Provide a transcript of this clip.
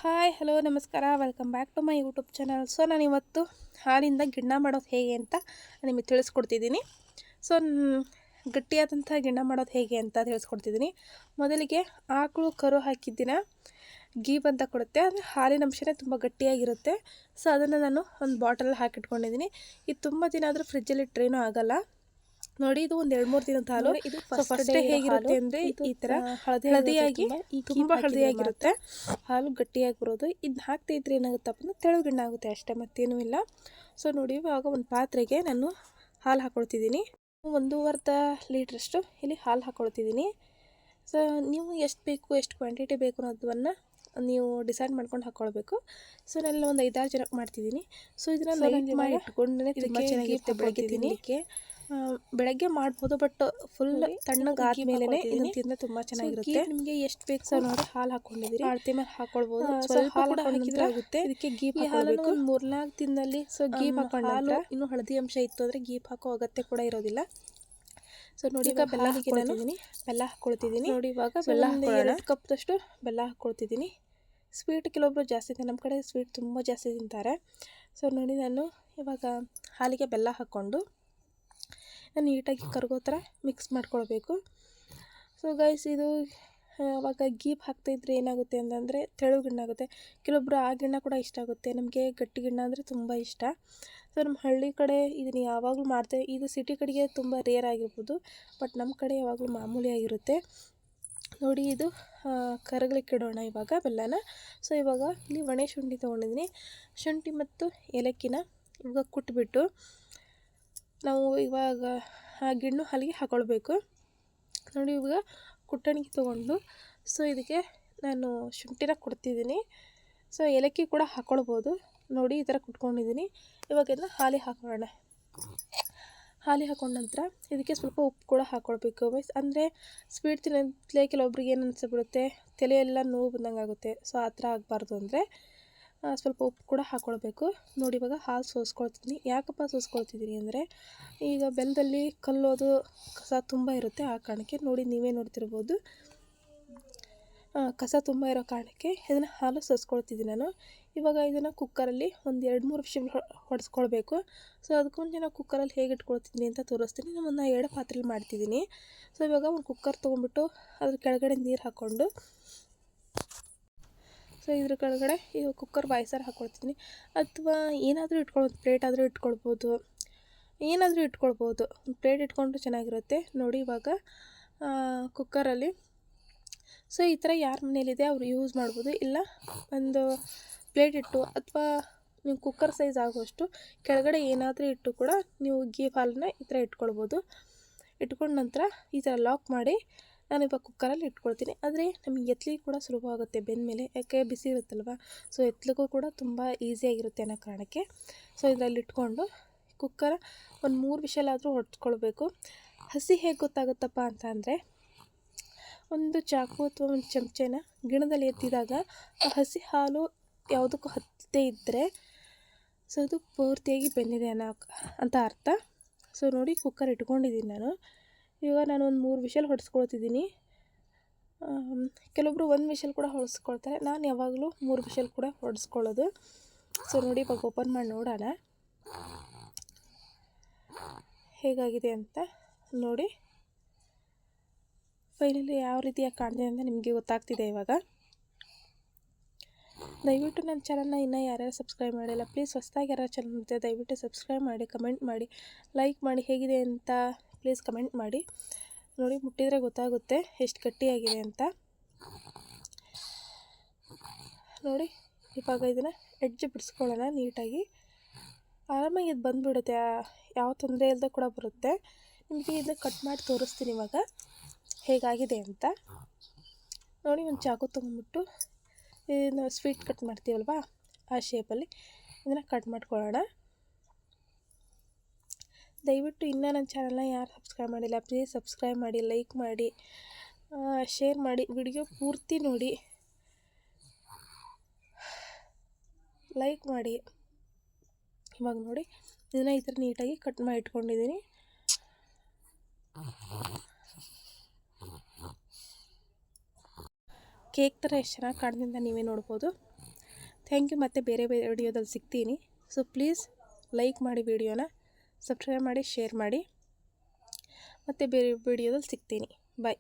Hi hello ನಮಸ್ಕಾರ welcome back to my YouTube channel. So ನಾನು ಇವತ್ತು ಹಾಲಿಂದ ಗಿಣ್ಣ ಮಾಡೋದು ಹೇಗೆ ಅಂತ ನಿಮಗೆ ತಿಳಿಸ್ಕೊಡ್ತಿದ್ದೀನಿ. ಸೊ ಗಟ್ಟಿಯಾದಂಥ ಗಿಣ್ಣ ಮಾಡೋದು ಹೇಗೆ ಅಂತ ತಿಳಿಸ್ಕೊಡ್ತಿದ್ದೀನಿ. ಮೊದಲಿಗೆ ಆಕಳು ಕರು ಹಾಕಿದ್ದಿನ ಗೀಬ್ ಅಂತ ಕೊಡುತ್ತೆ, ಅಂದರೆ ಹಾಲಿನ ಅಂಶನೇ ತುಂಬ ಗಟ್ಟಿಯಾಗಿರುತ್ತೆ. ಸೊ ಅದನ್ನು ನಾನು ಒಂದು ಬಾಟಲಲ್ಲಿ ಹಾಕಿಟ್ಕೊಂಡಿದ್ದೀನಿ. ಇದು ತುಂಬ ದಿನ ಆದರೂ ಫ್ರಿಜ್ಜಲ್ಲಿ ಇಟ್ಟರೇನೂ ಆಗೋಲ್ಲ. ನೋಡಿ, ಇದು ಒಂದು 2-3 ದಿನದ ಹಾಲು. ಇದು ಫಸ್ಟ್ ಡೇ ಹೇಗಿರುತ್ತೆ ಅಂದರೆ ಈ ಥರ ಹಳದಿಯಾಗಿ ತುಂಬ ಹಳದಿಯಾಗಿರುತ್ತೆ, ಹಾಲು ಗಟ್ಟಿಯಾಗಿ ಬರೋದು. ಇದನ್ನ ಹಾಕ್ತಾ ಇದ್ರೆ ಏನಾಗುತ್ತಪ್ಪ ಅಂದರೆ ತೆಳುಗಿಣ್ಣ ಆಗುತ್ತೆ ಅಷ್ಟೇ, ಮತ್ತೇನೂ ಇಲ್ಲ. ಸೊ ನೋಡಿ, ಇವಾಗ ಒಂದು ಪಾತ್ರೆಗೆ ನಾನು ಹಾಲು ಹಾಕ್ಕೊಳ್ತಿದ್ದೀನಿ. 1.25 ಲೀಟ್ರಷ್ಟು ಇಲ್ಲಿ ಹಾಲು ಹಾಕ್ಕೊಳ್ತಿದ್ದೀನಿ. ಸೊ ನೀವು ಎಷ್ಟು ಬೇಕು, ಎಷ್ಟು ಕ್ವಾಂಟಿಟಿ ಬೇಕು ಅನ್ನೋದನ್ನು ನೀವು ಡಿಸೈಡ್ ಮಾಡ್ಕೊಂಡು ಹಾಕ್ಕೊಳ್ಬೇಕು. ಸೊ ನಾನು ಒಂದು 5-6 ಜನಕ್ಕೆ ಮಾಡ್ತಿದ್ದೀನಿ. ಸೊ ಇದನ್ನು ಲೈಟ್ ಮಾಡಿ ಇಟ್ಕೊಂಡ್ರೆ ತುಂಬ ಚೆನ್ನಾಗಿರುತ್ತೆ ಬೆಳಗ್ಗೆ ತಿನ್ನಲಿಕ್ಕೆ. ಬೆಳಗ್ಗೆ ಮಾಡ್ಬೋದು, ಬಟ್ ಫುಲ್ ತಣ್ಣಗಾದ್ಮೇಲೆ ಇದನ್ನು ತಿಂದರೆ ತುಂಬ ಚೆನ್ನಾಗಿರುತ್ತೆ. ನಿಮಗೆ ಎಷ್ಟು ಬೇಕು ಸೊ ನೋಡಿ ಹಾಲು ಹಾಕ್ಕೊಂಡಿದ್ದೀರಿ, ಅಳತೆ ಮೇಲೆ ಹಾಕ್ಕೊಳ್ಬೋದು. ಸ್ವಲ್ಪ ಹಾಲು ಹಾಕಿದ್ರೆ ಆಗುತ್ತೆ. ಇದಕ್ಕೆ ಗೀಪ್ ಹಾಲನ್ನು ಒಂದು 3-4 ದಿನದಲ್ಲಿ ಸೊ ಗೀಪ್ ಹಾಕೊಂಡು ಹಾಲು ಇನ್ನೂ ಹಳದಿ ಅಂಶ ಇತ್ತು ಅಂದರೆ ಗೀಪ್ ಹಾಕೋ ಅಗತ್ಯ ಕೂಡ ಇರೋದಿಲ್ಲ. ಸೊ ನೋಡಿ, ಈಗ ಬೆಲ್ಲ ಹಾಕಿದ್ದೀನಿ, ಬೆಲ್ಲ ಹಾಕ್ಕೊಳ್ತಿದ್ದೀನಿ. ನೋಡಿ, ಇವಾಗ ಬೆಲ್ಲ 2 ಕಪ್ದಷ್ಟು ಬೆಲ್ಲ ಹಾಕ್ಕೊಳ್ತಿದ್ದೀನಿ. ಸ್ವೀಟ್ ಕೆಲವೊಬ್ರು ಜಾಸ್ತಿ ಇದೆ, ನಮ್ಮ ಕಡೆ ಸ್ವೀಟ್ ತುಂಬ ಜಾಸ್ತಿ ತಿಂತಾರೆ. ಸೊ ನೋಡಿ, ನಾನು ಇವಾಗ ಹಾಲಿಗೆ ಬೆಲ್ಲ ಹಾಕ್ಕೊಂಡು ನೀಟಾಗಿ ಕರಗೋ ಥರ ಮಿಕ್ಸ್ ಮಾಡ್ಕೊಳ್ಬೇಕು. ಸೊ ಗೈಸ್, ಇದು ಅವಾಗ ಗೀಪ್ ಹಾಕ್ತಾಯಿದ್ರೆ ಏನಾಗುತ್ತೆ ಅಂತಂದರೆ ತೆಳುಗಿಣ್ಣಾಗುತ್ತೆ. ಕೆಲವೊಬ್ರು ಆ ಗಿಣ್ಣ ಕೂಡ ಇಷ್ಟ ಆಗುತ್ತೆ, ನಮಗೆ ಗಟ್ಟಿ ಗಿಣ್ಣ ಅಂದರೆ ತುಂಬ ಇಷ್ಟ. ಸೊ ನಮ್ಮ ಹಳ್ಳಿ ಕಡೆ ಇದನ್ನು ಯಾವಾಗಲೂ ಮಾಡ್ತೇವೆ. ಇದು ಸಿಟಿ ಕಡೆಗೆ ತುಂಬ ರೇರ್ ಆಗಿರ್ಬೋದು, ಬಟ್ ನಮ್ಮ ಕಡೆ ಯಾವಾಗಲೂ ಮಾಮೂಲಿ ಆಗಿರುತ್ತೆ. ನೋಡಿ, ಇದು ಕರಗಲಿಕ್ಕೆ ಇಡೋಣ ಇವಾಗ ಬೆಲ್ಲನ. ಸೊ ಇವಾಗ ಇಲ್ಲಿ ಒಣ ಶುಂಠಿ ತೊಗೊಂಡಿದ್ದೀನಿ. ಶುಂಠಿ ಮತ್ತು ಏಲಕ್ಕಿನ ಇವಾಗ ಕುಟ್ಬಿಟ್ಟು ನಾವು ಇವಾಗ ಆ ಗಿಣ್ಣು ಹಾಲಿಗೆ ಹಾಕ್ಕೊಳ್ಬೇಕು. ನೋಡಿ, ಇವಾಗ ಕುಟ್ಟಣಿಗೆ ತೊಗೊಂಡು ಸೊ ಇದಕ್ಕೆ ನಾನು ಶುಂಠಿನ ಕೊಡ್ತಿದ್ದೀನಿ. ಸೊ ಏಲಕ್ಕಿ ಕೂಡ ಹಾಕ್ಕೊಳ್ಬೋದು. ನೋಡಿ, ಈ ಥರ ಕುಟ್ಕೊಂಡಿದ್ದೀನಿ. ಇವಾಗ ಇದನ್ನ ಹಾಲಿಗೆ ಹಾಕೋಣ. ಹಾಲಿಗೆ ಹಾಕೊಂಡ ನಂತರ ಇದಕ್ಕೆ ಸ್ವಲ್ಪ ಉಪ್ಪು ಕೂಡ ಹಾಕ್ಕೊಳ್ಬೇಕು. ಅಂದರೆ ಸ್ವೀಟ್ ತಿನ್ನೋದ್ಲೇ ಕೆಲವೊಬ್ರಿಗೆ ಏನು ಅನಿಸ್ಬಿಡುತ್ತೆ, ತಲೆಯೆಲ್ಲ ನೋವು ಬಂದಂಗೆ ಆಗುತ್ತೆ. ಸೊ ಆ ಥರ ಆಗಬಾರ್ದು ಅಂದರೆ ಸ್ವಲ್ಪ ಉಪ್ಪು ಕೂಡ ಹಾಕ್ಕೊಳ್ಬೇಕು. ನೋಡಿ, ಇವಾಗ ಹಾಲು ಸೋಸ್ಕೊಳ್ತಿದ್ದೀನಿ. ಯಾಕಪ್ಪ ಸೋಸ್ಕೊಳ್ತಿದ್ದೀನಿ ಅಂದರೆ ಈಗ ಬೆಲ್ಲದಲ್ಲಿ ಕಲ್ಲೋದು ಕಸ ತುಂಬ ಇರುತ್ತೆ, ಆ ಕಾರಣಕ್ಕೆ. ನೋಡಿ, ನೀವೇ ನೋಡ್ತಿರ್ಬೋದು, ಕಸ ತುಂಬ ಇರೋ ಕಾರಣಕ್ಕೆ ಇದನ್ನು ಹಾಲು ಸೋಸ್ಕೊಳ್ತಿದ್ದೀನಿ ನಾನು. ಇವಾಗ ಇದನ್ನು ಕುಕ್ಕರಲ್ಲಿ ಒಂದು 2-3 ವಿಷಲ್ ಹೊಡೆಸ್ಕೊಳ್ಬೇಕು. ಸೊ ಅದಕ್ಕೆ ಮುಂಚೆ ನಾವು ಕುಕ್ಕರಲ್ಲಿ ಹೇಗೆ ಇಟ್ಕೊಳ್ತಿದ್ದೀನಿ ಅಂತ ತೋರಿಸ್ತೀನಿ. ನಾನು 2 ಪಾತ್ರೆಯಲ್ಲಿ ಮಾಡ್ತಿದ್ದೀನಿ. ಸೊ ಇವಾಗ ಒಂದು ಕುಕ್ಕರ್ ತೊಗೊಂಡ್ಬಿಟ್ಟು ಅದ್ರ ಕೆಳಗಡೆ ನೀರು ಹಾಕ್ಕೊಂಡು ಸೊ ಇದ್ರ ಕೆಳಗಡೆ ಈ ಕುಕ್ಕರ್ ಬಾಯ್ಸರ್ ಹಾಕ್ಕೊಳ್ತೀನಿ. ಅಥವಾ ಏನಾದರೂ ಇಟ್ಕೊಳ್ಬೋದು, ಪ್ಲೇಟ್ ಆದರೂ ಇಟ್ಕೊಳ್ಬೋದು, ಏನಾದರೂ ಇಟ್ಕೊಳ್ಬೋದು. ಒಂದು ಪ್ಲೇಟ್ ಇಟ್ಕೊಂಡ್ರೆ ಚೆನ್ನಾಗಿರುತ್ತೆ. ನೋಡಿ, ಇವಾಗ ಕುಕ್ಕರಲ್ಲಿ ಸೊ ಈ ಥರ ಯಾರ ಮನೇಲಿದೆ ಅವರು ಯೂಸ್ ಮಾಡ್ಬೋದು. ಇಲ್ಲ ಒಂದು ಪ್ಲೇಟ್ ಇಟ್ಟು ಅಥವಾ ನೀವು ಕುಕ್ಕರ್ ಸೈಜ್ ಆಗುವಷ್ಟು ಕೆಳಗಡೆ ಏನಾದರೂ ಇಟ್ಟು ಕೂಡ ನೀವು ಗೀ ಹಾಲನ್ನ ಈ ಥರ ಇಟ್ಕೊಳ್ಬೋದು. ಇಟ್ಕೊಂಡ ನಂತರ ಈ ಥರ ಲಾಕ್ ಮಾಡಿ ನಾನು ಇವಾಗ ಕುಕ್ಕರಲ್ಲಿ ಇಟ್ಕೊಳ್ತೀನಿ. ಆದರೆ ನಮಗೆ ಎತ್ತಲಿಕ್ಕೆ ಕೂಡ ಸುಲಭ ಆಗುತ್ತೆ ಬೆಂದ ಮೇಲೆ, ಯಾಕೆ ಬಿಸಿ ಇರುತ್ತಲ್ವ. ಸೊ ಎತ್ತಲಿಕ್ಕೂ ಕೂಡ ತುಂಬ ಈಸಿಯಾಗಿರುತ್ತೆ ಅನ್ನೋ ಕಾರಣಕ್ಕೆ. ಸೊ ಇದರಲ್ಲಿ ಇಟ್ಕೊಂಡು ಕುಕ್ಕರ್ ಒಂದು 3 ವಿಷಲಾದರೂ ಹೊಡೆಸ್ಕೊಳ್ಬೇಕು. ಹಸಿ ಹೇಗೆ ಗೊತ್ತಾಗುತ್ತಪ್ಪ ಅಂತ ಅಂದರೆ ಒಂದು ಚಾಕು ಅಥವಾ ಒಂದು ಚಮಚನ ಗಿಣದಲ್ಲಿ ಎತ್ತಿದಾಗ ಆ ಹಸಿ ಹಾಲು ಯಾವುದಕ್ಕೂ ಹತ್ತದೇ ಇದ್ದರೆ ಸೊ ಅದು ಪೂರ್ತಿಯಾಗಿ ಬೆಂದಿದೆ ಅಂತ ಅರ್ಥ. ಸೊ ನೋಡಿ, ಕುಕ್ಕರ್ ಇಟ್ಕೊಂಡಿದ್ದೀನಿ ನಾನು. ಇವಾಗ ನಾನು ಒಂದು 3 ವಿಷಲ್ ಹೊಡೆಸ್ಕೊಳ್ತಿದ್ದೀನಿ. ಕೆಲವೊಬ್ರು 1 ವಿಷಲ್ ಕೂಡ ಹೊಡೆಸ್ಕೊಳ್ತಾರೆ, ನಾನು ಯಾವಾಗಲೂ 3 ವಿಷಲ್ ಕೂಡ ಹೊಡೆಸ್ಕೊಳ್ಳೋದು. ಸೊ ನೋಡಿ, ಇವಾಗ ಓಪನ್ ಮಾಡಿ ನೋಡೋಣ ಹೇಗಾಗಿದೆ ಅಂತ. ನೋಡಿ, ಫೈನಲಿ ಯಾವ ರೀತಿಯಾಗಿ ಕಾಣಿದೆ ಅಂತ ನಿಮಗೆ ಗೊತ್ತಾಗ್ತಿದೆ. ಇವಾಗ ದಯವಿಟ್ಟು ನನ್ನ ಚಾನಲ್ನ ಇನ್ನೂ ಯಾರ್ಯಾರು ಸಬ್ಸ್ಕ್ರೈಬ್ ಮಾಡಿಲ್ಲ, ಪ್ಲೀಸ್ ಹೊಸದಾಗಿ ಯಾರು ಚಾನಲ್ ನೋಡ್ತಾರೆ ದಯವಿಟ್ಟು ಸಬ್ಸ್ಕ್ರೈಬ್ ಮಾಡಿ, ಕಮೆಂಟ್ ಮಾಡಿ, ಲೈಕ್ ಮಾಡಿ, ಹೇಗಿದೆ ಅಂತ ಪ್ಲೀಸ್ ಕಮೆಂಟ್ ಮಾಡಿ. ನೋಡಿ, ಮುಟ್ಟಿದರೆ ಗೊತ್ತಾಗುತ್ತೆ ಎಷ್ಟು ಗಟ್ಟಿಯಾಗಿದೆ ಅಂತ. ನೋಡಿ, ಇವಾಗ ಇದನ್ನು ಎಡ್ಜ್ ಬಿಡಿಸ್ಕೊಳ್ಳೋಣ ನೀಟಾಗಿ. ಆರಾಮಾಗಿ ಇದು ಬಂದುಬಿಡುತ್ತೆ, ಯಾವ ತೊಂದರೆ ಇಲ್ಲದೆ ಕೂಡ ಬರುತ್ತೆ. ನಿಮಗೆ ಇದನ್ನ ಕಟ್ ಮಾಡಿ ತೋರಿಸ್ತೀನಿ ಇವಾಗ ಹೇಗಾಗಿದೆ ಅಂತ. ನೋಡಿ, ಒಂದು ಚಾಕು ತೊಗೊಂಡ್ಬಿಟ್ಟು ಇದನ್ನು ಸ್ವೀಟ್ ಕಟ್ ಮಾಡ್ತೀವಲ್ವ ಆ ಶೇಪಲ್ಲಿ ಇದನ್ನು ಕಟ್ ಮಾಡ್ಕೊಳ್ಳೋಣ. ದಯವಿಟ್ಟು ಇನ್ನೂ ನನ್ನ ಚಾನಲ್ನ ಯಾರು ಸಬ್ಸ್ಕ್ರೈಬ್ ಮಾಡಿಲ್ಲ ಪ್ಲೀಸ್ ಸಬ್ಸ್ಕ್ರೈಬ್ ಮಾಡಿ, ಲೈಕ್ ಮಾಡಿ, ಶೇರ್ ಮಾಡಿ, ವಿಡಿಯೋ ಪೂರ್ತಿ ನೋಡಿ, ಲೈಕ್ ಮಾಡಿ. ಇವಾಗ ನೋಡಿ, ಇದನ್ನು ಈ ಥರ ನೀಟಾಗಿ ಕಟ್ ಮಾಡಿ ಇಟ್ಕೊಂಡಿದ್ದೀನಿ. ಕೇಕ್ ಥರ ಎಷ್ಟು ಚೆನ್ನಾಗಿ ಕಾಣ್ತಿದೆ ಅಂತ ನೀವೇ ನೋಡ್ಬೋದು. Thank you. ಮತ್ತೆ ಬೇರೆ ಬೇರೆ ವಿಡಿಯೋದಲ್ಲಿ ಸಿಗ್ತೀನಿ. ಸೊ ಪ್ಲೀಸ್ ಲೈಕ್ ಮಾಡಿ, ವಿಡಿಯೋನ ಸಬ್ಸ್ಕ್ರೈಬ್ ಮಾಡಿ, ಶೇರ್ ಮಾಡಿ. ಮತ್ತು ಬೇರೆ ವಿಡಿಯೋದಲ್ಲಿ ಸಿಗ್ತೀನಿ. ಬಾಯ್.